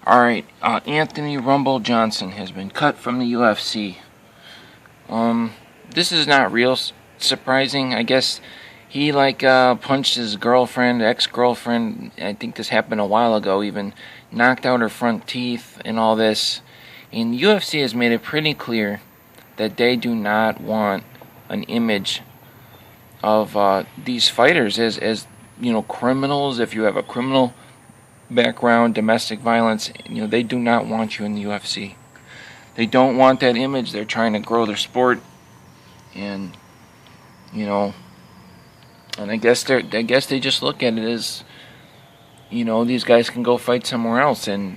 Alright, Anthony Rumble Johnson has been cut from the UFC. This is not real surprising. I guess he punched his girlfriend, ex-girlfriend. I think this happened a while ago, even knocked out her front teeth and all this. And the UFC has made it pretty clear that they do not want an image of these fighters as criminals. If you have a criminal background, domestic violence, they do not want you in the UFC. They don't want that image. They're trying to grow their sport, and and I guess they just look at it as these guys can go fight somewhere else, and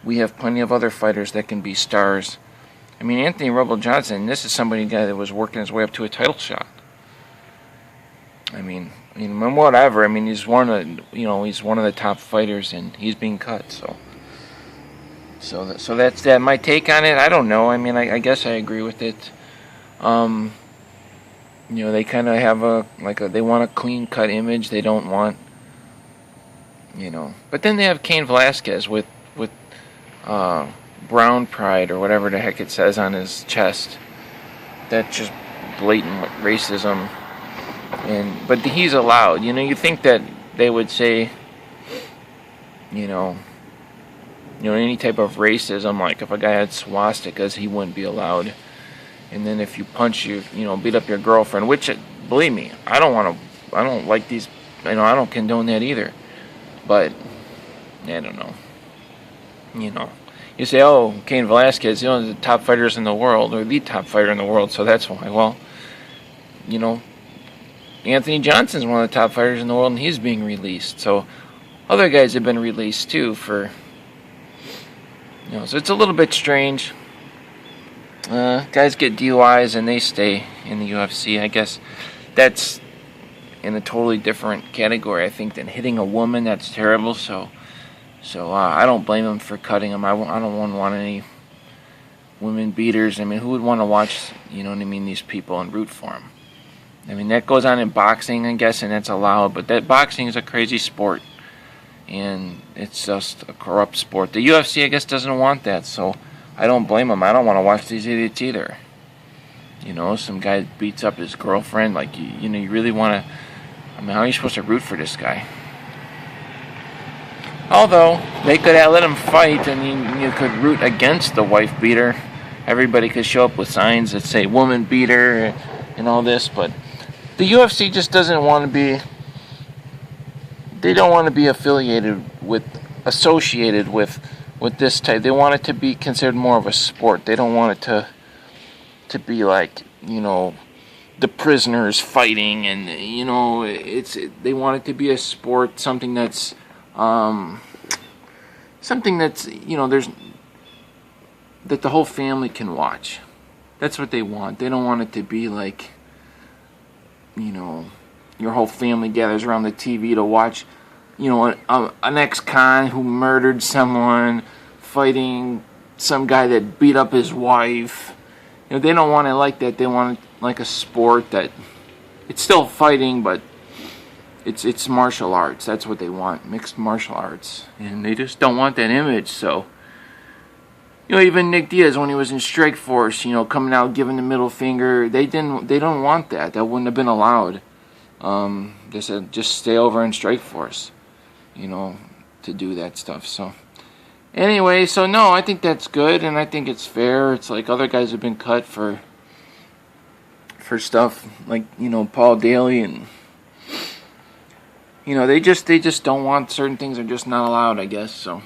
we have plenty of other fighters that can be stars. I mean, Anthony Rumble Johnson, this is somebody guy that was working his way up to a title shot. I mean, whatever. I mean, he's one of the top fighters, and he's being cut. So that's that. My take on it, I don't know. I mean, I guess I agree with it. They kind of have they want a clean cut image. They don't want, But then they have Cain Velasquez with brown pride or whatever the heck it says on his chest. That's just blatant racism. But he's allowed. You think that they would say, any type of racism, like if a guy had swastikas, he wouldn't be allowed. And then if you punch beat up your girlfriend, which, believe me, I don't like these, I don't condone that either. But, I don't know. You say, oh, Cain Velasquez, the top fighters in the world, or the top fighter in the world, so that's why. Well, Anthony Johnson's one of the top fighters in the world, and he's being released. So other guys have been released too so it's a little bit strange. Guys get DUIs and they stay in the UFC. I guess that's in a totally different category, I think, than hitting a woman. That's terrible. So I don't blame them for cutting them. I don't want any women beaters. I mean, who would want to watch, these people and root for them? I mean, that goes on in boxing, I guess, and that's allowed. But that boxing is a crazy sport, and it's just a corrupt sport. The UFC, I guess, doesn't want that, so I don't blame them. I don't want to watch these idiots either. Some guy beats up his girlfriend. Like, you really want to... I mean, how are you supposed to root for this guy? Although, they could have let him fight, and you could root against the wife beater. Everybody could show up with signs that say woman beater and all this, but the UFC just doesn't want to be... They don't want to be associated with this type. They want it to be considered more of a sport. They don't want it to be like, the prisoners fighting, and they want it to be a sport, something that's there's that the whole family can watch. That's what they want. They don't want it to be like, your whole family gathers around the TV to watch, an ex-con who murdered someone fighting some guy that beat up his wife. They don't want it like that. They want it like a sport that it's still fighting, but it's martial arts. That's what they want, mixed martial arts. And they just don't want that image. So, even Nick Diaz, when he was in Strikeforce, coming out giving the middle finger, they don't want that. That wouldn't have been allowed. They said just stay over in Strikeforce, to do that stuff. So anyway, no, I think that's good, and I think it's fair. It's like other guys have been cut for stuff like Paul Daly, and they just don't want certain things are just not allowed, I guess. So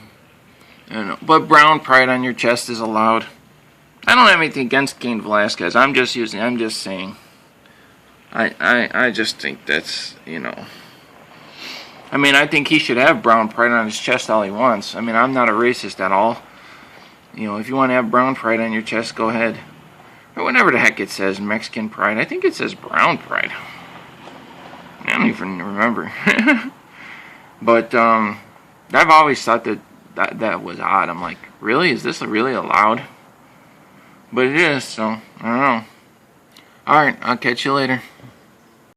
I don't know. But brown pride on your chest is allowed. I don't have anything against Cain Velasquez. I'm just saying. I just think that's, I mean, I think he should have brown pride on his chest all he wants. I mean, I'm not a racist at all. If you want to have brown pride on your chest, go ahead. Or whatever the heck it says, Mexican pride. I think it says brown pride. I don't even remember. But I've always thought that was odd. I'm like, really? Is this really allowed? But it is, so I don't know. Alright, I'll catch you later.